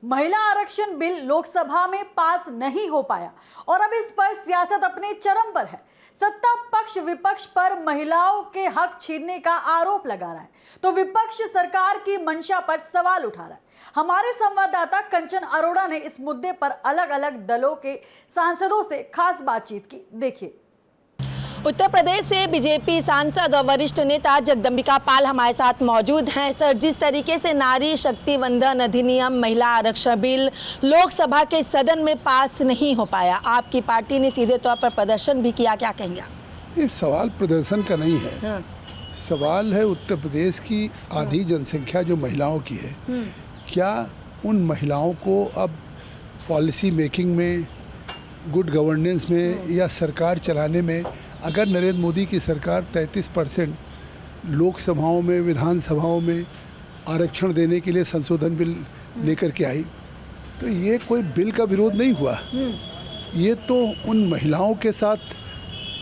महिला आरक्षण बिल लोकसभा में पास नहीं हो पाया और अब इस पर सियासत अपने चरम पर है। सत्ता पक्ष विपक्ष पर महिलाओं के हक छीनने का आरोप लगा रहा है तो विपक्ष सरकार की मंशा पर सवाल उठा रहा है। हमारे संवाददाता कंचन अरोड़ा ने इस मुद्दे पर अलग अलग दलों के सांसदों से खास बातचीत की। देखिए। उत्तर प्रदेश से बीजेपी सांसद और वरिष्ठ नेता जगदंबिका पाल हमारे साथ मौजूद हैं। सर, जिस तरीके से नारी शक्ति वंदन अधिनियम महिला आरक्षण बिल लोकसभा के सदन में पास नहीं हो पाया, आपकी पार्टी ने सीधे तौर पर प्रदर्शन भी किया, क्या कहेंगे आप? ये सवाल प्रदर्शन का नहीं है। सवाल है उत्तर प्रदेश की आधी जनसंख्या जो महिलाओं की है, क्या उन महिलाओं को अब पॉलिसी मेकिंग में, गुड गवर्नेंस में या सरकार चलाने में, अगर नरेंद्र मोदी की सरकार 33% लोकसभाओं में, विधानसभाओं में आरक्षण देने के लिए संशोधन बिल लेकर के आई, तो ये कोई बिल का विरोध नहीं हुआ। ये तो उन महिलाओं के साथ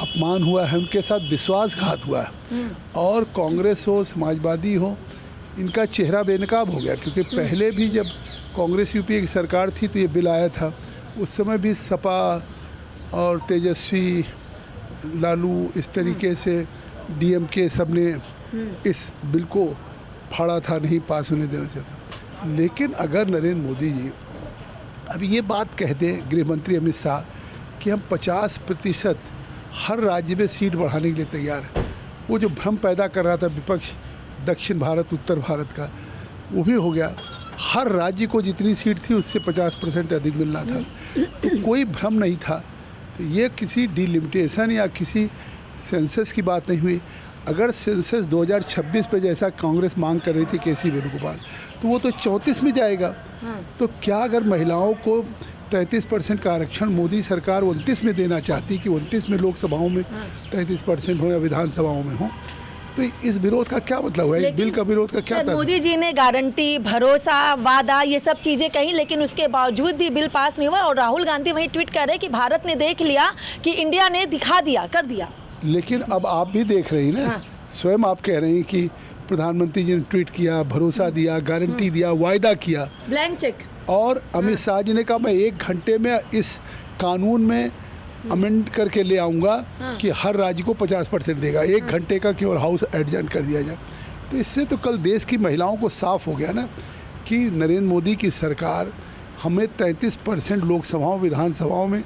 अपमान हुआ है, उनके साथ विश्वासघात हुआ है। और कांग्रेस हो, समाजवादी हो, इनका चेहरा बेनकाब हो गया, क्योंकि पहले भी जब कांग्रेस यूपीए की सरकार थी तो ये बिल आया था। उस समय भी सपा और तेजस्वी, लालू, इस तरीके से डीएमके सब ने इस बिल को फाड़ा था, नहीं पास होने देना चाहता। लेकिन अगर नरेंद्र मोदी जी अब ये बात कह दें, गृह मंत्री अमित शाह, कि हम 50% हर राज्य में सीट बढ़ाने के लिए तैयार हैं, वो जो भ्रम पैदा कर रहा था विपक्ष दक्षिण भारत उत्तर भारत का, वो भी हो गया। हर राज्य को जितनी सीट थी उससे 50% अधिक मिलना था, तो कोई भ्रम नहीं था। तो ये किसी डिलिमिटेशन या किसी सेंसस की बात नहीं हुई। अगर सेंसस 2026 पे जैसा कांग्रेस मांग कर रही थी केसी वेणुगोपाल, तो वो तो 34 में जाएगा। तो क्या अगर महिलाओं को 33% का आरक्षण मोदी सरकार 29 में देना चाहती कि 29 में लोकसभाओं में 33% हो या विधानसभाओं में हो, तो इस विरोध का क्या मतलब है? इस बिल का विरोध का क्या? मोदी जी ने गारंटी, भरोसा, वादा, ये सब चीजें कही, लेकिन उसके बावजूद भी बिल पास नहीं हुआ। और राहुल गांधी वही ट्वीट कर रहे हैं कि भारत ने देख लिया, कि इंडिया ने दिखा दिया, कर दिया। लेकिन अब आप भी देख रही ना, स्वयं आप कह रही हैं कि प्रधानमंत्री जी ने ट्वीट किया, भरोसा दिया, गारंटी दिया, वायदा किया, ब्लैंक चेक। और अमित शाह जी ने कहा मैं 1 घंटे में इस कानून में अमेंड करके ले आऊँगा कि हर राज्य को 50% देगा। 1 घंटे का केवल हाउस एडजस्ट कर दिया जाए। तो इससे तो कल देश की महिलाओं को साफ हो गया ना कि नरेंद्र मोदी की सरकार हमें 33% लोकसभाओं विधानसभाओं में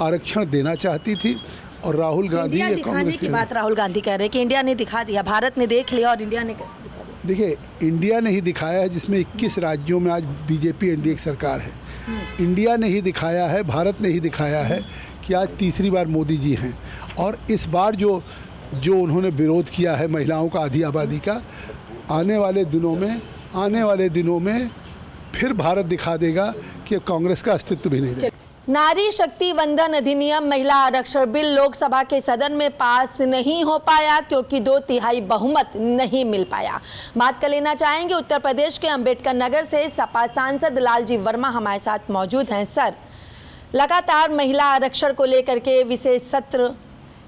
आरक्षण देना चाहती थी, और राहुल गांधी या कांग्रेस की बात राहुल गांधी कह रहे हैं कि इंडिया ने दिखा दिया, भारत ने देख लिया और इंडिया ने दिखा दिया। देखिए, इंडिया ने ही दिखाया है, जिसमें 21 राज्यों में आज बीजेपी एनडीए की सरकार है। इंडिया ने ही दिखाया है, भारत ने ही दिखाया है कि आज तीसरी बार मोदी जी हैं। और इस बार जो उन्होंने विरोध किया है महिलाओं का, आधी आबादी का, आने वाले दिनों में फिर भारत दिखा देगा कि कांग्रेस का अस्तित्व भी नहीं रहेगा। नारी शक्ति वंदन अधिनियम महिला आरक्षण बिल लोकसभा के सदन में पास नहीं हो पाया क्योंकि 2/3 बहुमत नहीं मिल पाया। बात कर लेना चाहेंगे उत्तर प्रदेश के अंबेडकर नगर से सपा सांसद लालजी वर्मा हमारे साथ मौजूद हैं। सर, लगातार महिला आरक्षण को लेकर के विशेष सत्र,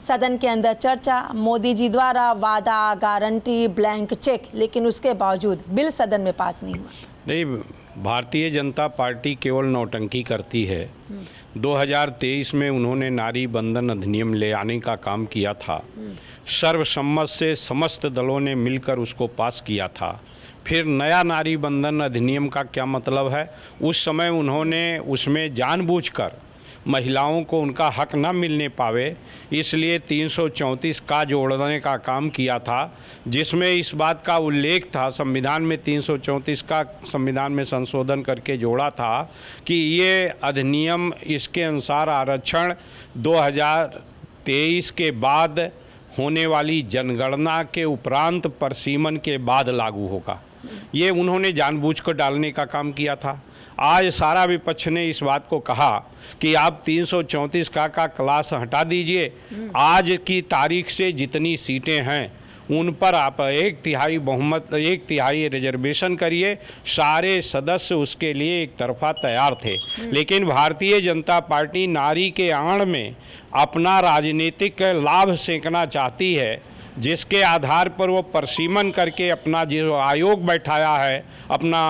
सदन के अंदर चर्चा, मोदी जी द्वारा वादा, गारंटी, ब्लैंक चेक, लेकिन उसके बावजूद बिल सदन में पास नहीं हुआ। नहीं, भारतीय जनता पार्टी केवल नौटंकी करती है। 2023 में उन्होंने नारी बंधन अधिनियम ले आने का काम किया था। सर्वसम्मत से समस्त दलों ने मिलकर उसको पास किया था। फिर नया नारी बंधन अधिनियम का क्या मतलब है? उस समय उन्होंने उसमें जानबूझकर महिलाओं को उनका हक न मिलने पावे, इसलिए 334 का जोड़ने का काम किया था, जिसमें इस बात का उल्लेख था, संविधान में 334 का संविधान में संशोधन करके जोड़ा था कि ये अधिनियम, इसके अनुसार आरक्षण 2023 के बाद होने वाली जनगणना के उपरांत परसीमन के बाद लागू होगा। ये उन्होंने जानबूझकर डालने का काम किया था। आज सारा विपक्ष ने इस बात को कहा कि आप 334 का क्लास हटा दीजिए, आज की तारीख से जितनी सीटें हैं उन पर आप 1/3 बहुमत, 1/3 रिजर्वेशन करिए। सारे सदस्य उसके लिए एक तरफा तैयार थे, लेकिन भारतीय जनता पार्टी नारी के आड़ में अपना राजनीतिक लाभ सेंकना चाहती है, जिसके आधार पर वो परसीमन करके अपना जो आयोग बैठाया है, अपना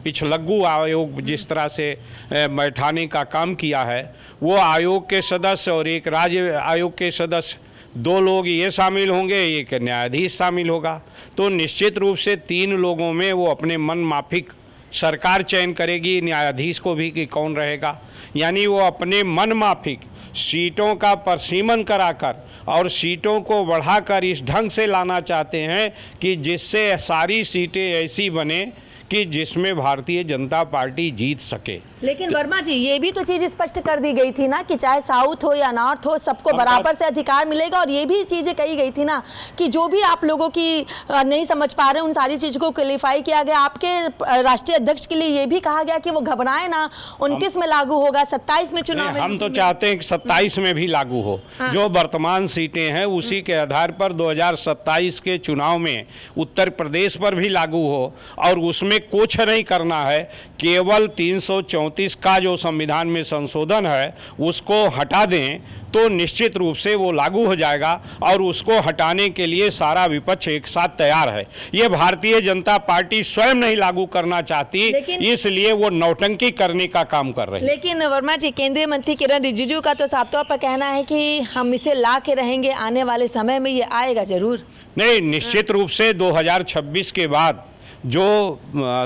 पिछलग्गू आयोग जिस तरह से बैठाने का काम किया है, वो आयोग के सदस्य और एक राज्य आयोग के सदस्य, 2 लोग ये शामिल होंगे, एक न्यायाधीश शामिल होगा। तो निश्चित रूप से 3 लोगों में वो अपने मन माफिक सरकार चयन करेगी, न्यायाधीश को भी कि कौन रहेगा। यानी वो अपने मन माफिक सीटों का परसीमन कराकर और सीटों को बढ़ाकर इस ढंग से लाना चाहते हैं कि जिससे सारी सीटें ऐसी बने कि जिसमें भारतीय जनता पार्टी जीत सके। लेकिन वर्मा जी, ये भी तो चीज़ स्पष्ट कर दी गई थी ना कि चाहे साउथ हो या नॉर्थ हो, सबको बराबर से अधिकार मिलेगा। और ये भी चीज़ें कही गई थी ना कि जो भी आप लोगों की नहीं समझ पा रहे, उन सारी चीज़ों को क्लेरिफाई किया गया। आपके राष्ट्रीय अध्यक्ष के लिए ये भी कहा गया कि वो घबराए ना, 29 में लागू होगा, 27 में चुनाव। हम तो चाहते हैं कि 27 में भी लागू हो। जो वर्तमान सीटें हैं उसी के आधार पर 2027 के चुनाव में उत्तर प्रदेश पर भी लागू हो, और उसमें कुछ नहीं करना है, केवल 334 का जो संविधान में संशोधन है उसको हटा दें तो निश्चित रूप से वो लागू हो जाएगा। और उसको हटाने के लिए सारा विपक्ष एक साथ तैयार है। ये भारतीय जनता पार्टी स्वयं नहीं लागू करना चाहती, इसलिए वो नौटंकी करने का काम कर रही है। लेकिन वर्मा जी, केंद्रीय मंत्री किरण रिजिजू का तो साफ तौर पर कहना है कि हम इसे ला के रहेंगे, आने वाले समय में ये आएगा जरूर। नहीं, निश्चित रूप से 2026 के बाद जो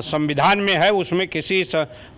संविधान में है उसमें किसी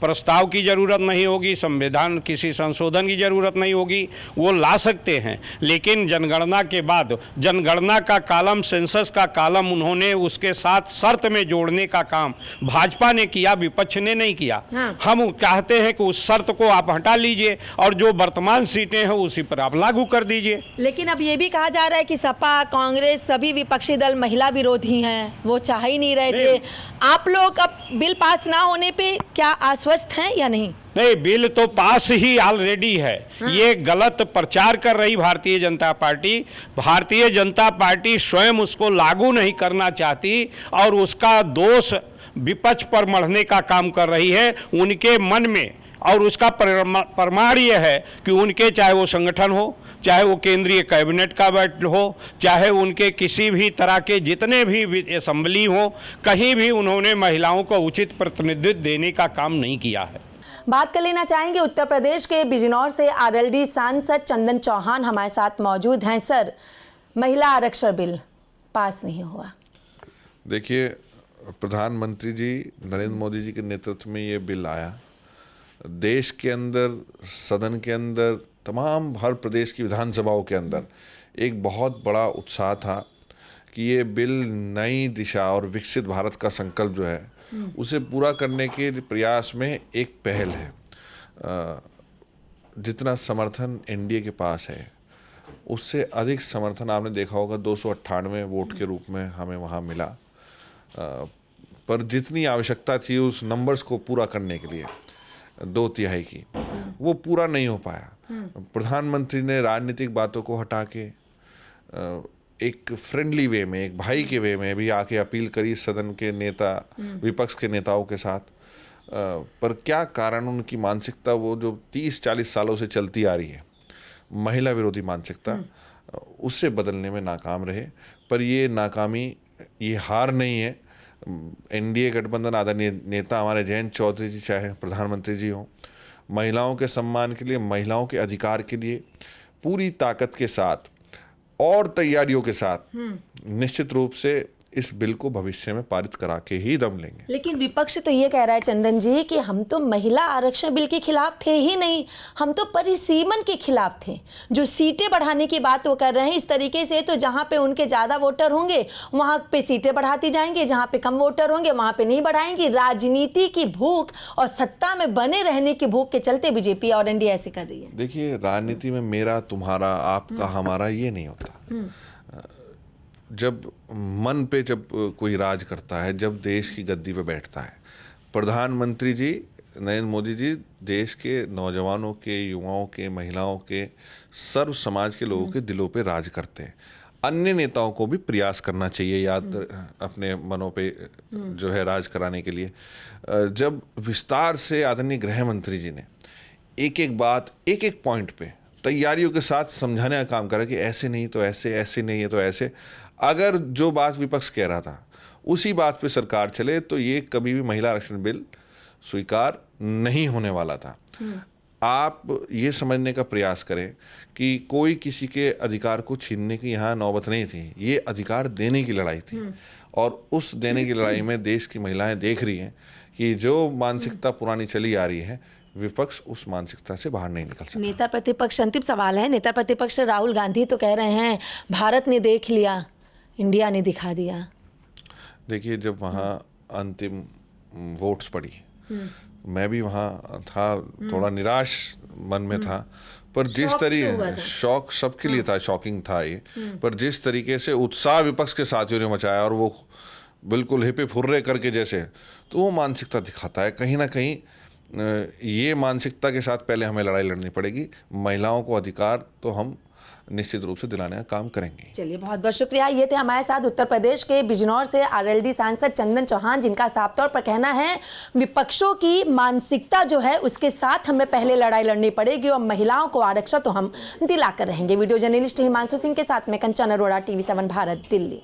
प्रस्ताव की ज़रूरत नहीं होगी, संविधान किसी संशोधन की ज़रूरत नहीं होगी, वो ला सकते हैं। लेकिन जनगणना के बाद जनगणना का कॉलम, सेंसस का कॉलम उन्होंने उसके साथ शर्त में जोड़ने का काम भाजपा ने किया, विपक्ष ने नहीं किया। हम चाहते हैं कि उस शर्त को आप हटा लीजिए और जो वर्तमान सीटें हैं उसी पर आप लागू कर दीजिए। लेकिन अब ये भी कहा जा रहा है कि सपा, कांग्रेस, सभी विपक्षी दल महिला विरोधी हैं, वो चाह ही नहीं रहे थे। आप लोग अब बिल पास ना होने पे क्या आश्वस्त हैं या नहीं? नहीं, बिल तो पास ही ऑलरेडी है। ये गलत प्रचार कर रही भारतीय जनता पार्टी। भारतीय जनता पार्टी स्वयं उसको लागू नहीं करना चाहती और उसका दोष विपक्ष पर मढ़ने का काम कर रही है उनके मन में। और उसका प्रमाण ये है कि उनके, चाहे वो संगठन हो, चाहे वो केंद्रीय कैबिनेट का बैठ हो, चाहे उनके किसी भी तरह के जितने भी असेंबली हो, कहीं भी उन्होंने महिलाओं को उचित प्रतिनिधित्व देने का काम नहीं किया है। बात कर लेना चाहेंगे उत्तर प्रदेश के बिजनौर से आरएलडी सांसद चंदन चौहान हमारे साथ मौजूद हैं। सर, महिला आरक्षण बिल पास नहीं हुआ। देखिए, प्रधानमंत्री जी नरेंद्र मोदी जी के नेतृत्व में ये बिल आया। देश के अंदर, सदन के अंदर, तमाम हर प्रदेश की विधानसभाओं के अंदर एक बहुत बड़ा उत्साह था कि ये बिल नई दिशा और विकसित भारत का संकल्प जो है उसे पूरा करने के प्रयास में एक पहल है। जितना समर्थन एनडीए के पास है उससे अधिक समर्थन आपने देखा होगा 298 वोट के रूप में हमें वहाँ मिला। पर जितनी आवश्यकता थी उस नंबर्स को पूरा करने के लिए 2/3 की, वो पूरा नहीं हो पाया। प्रधानमंत्री ने राजनीतिक बातों को हटा के एक फ्रेंडली वे में, एक भाई के वे में भी आके अपील करी सदन के नेता, विपक्ष के नेताओं के साथ। पर क्या कारण, उनकी मानसिकता वो जो 30-40 सालों से चलती आ रही है, महिला विरोधी मानसिकता, उससे बदलने में नाकाम रहे। पर ये नाकामी, ये हार नहीं है। एनडीए गठबंधन आदरणीय नेता हमारे जयंत चौधरी जी चाहे प्रधानमंत्री जी हों, महिलाओं के सम्मान के लिए, महिलाओं के अधिकार के लिए पूरी ताकत के साथ और तैयारियों के साथ निश्चित रूप से इस बिल को भविष्य में पारित करा के ही दम लेंगे। लेकिन विपक्ष तो ये कह रहा है चंदन जी कि हम तो महिला आरक्षण बिल के खिलाफ थे ही नहीं, हम तो परिसीमन के खिलाफ थे। जो सीटें बढ़ाने की बात वो कर रहे हैं, इस तरीके से तो जहाँ पे उनके ज़्यादा वोटर होंगे वहाँ पे सीटें बढ़ाती जाएंगे, जहाँ पे कम वोटर होंगे वहाँ पे नहीं बढ़ाएंगी। राजनीति की भूख और सत्ता में बने रहने की भूख के चलते बीजेपी और एनडीए ऐसे कर रही है। देखिए, राजनीति में मेरा, तुम्हारा, आपका, हमारा ये नहीं होता। जब मन पे जब कोई राज करता है, जब देश की गद्दी पे बैठता है, प्रधानमंत्री जी नरेंद्र मोदी जी देश के नौजवानों के, युवाओं के, महिलाओं के, सर्व समाज के लोगों के दिलों पे राज करते हैं। अन्य नेताओं को भी प्रयास करना चाहिए याद अपने मनों पे जो है राज कराने के लिए। जब विस्तार से आदरणीय गृह मंत्री जी ने एक एक बात, एक एक पॉइंट पे तैयारियों के साथ समझाने का काम करा कि ऐसे नहीं तो ऐसे, ऐसे नहीं है तो ऐसे, अगर जो बात विपक्ष कह रहा था उसी बात पे सरकार चले तो ये कभी भी महिला आरक्षण बिल स्वीकार नहीं होने वाला था। आप ये समझने का प्रयास करें कि कोई किसी के अधिकार को छीनने की यहाँ नौबत नहीं थी, ये अधिकार देने की लड़ाई थी। और उस देने की लड़ाई में देश की महिलाएं देख रही हैं कि जो मानसिकता पुरानी चली आ रही है, विपक्ष उस मानसिकता से बाहर नहीं निकल सकता। नेता प्रतिपक्ष, अंतिम सवाल है, नेता प्रतिपक्ष राहुल गांधी तो कह रहे हैं भारत ने देख लिया, इंडिया ने दिखा दिया। देखिए, जब वहाँ अंतिम वोट्स पड़ी, मैं भी वहाँ था, थोड़ा निराश मन में था, पर जिस तरीके शौक सबके लिए था, शॉकिंग था ये, पर जिस तरीके से उत्साह विपक्ष के साथियों ने मचाया और वो बिल्कुल हिपे फुर्रे करके जैसे, तो वो मानसिकता दिखाता है कहीं ना कहीं। ये मानसिकता के साथ पहले हमें लड़ाई लड़नी पड़ेगी। महिलाओं को अधिकार तो हम निश्चित रूप से दिलाने का काम करेंगे। चलिए, बहुत बहुत शुक्रिया। ये थे हमारे साथ उत्तर प्रदेश के बिजनौर से आरएलडी सांसद चंदन चौहान, जिनका साफ तौर पर कहना है विपक्षों की मानसिकता जो है उसके साथ हमें पहले लड़ाई लड़नी पड़ेगी और महिलाओं को आरक्षण तो हम दिलाकर रहेंगे। वीडियो जर्नलिस्ट हिमांशु सिंह के साथ में कंचन अरोड़ा, TV7 भारत, दिल्ली।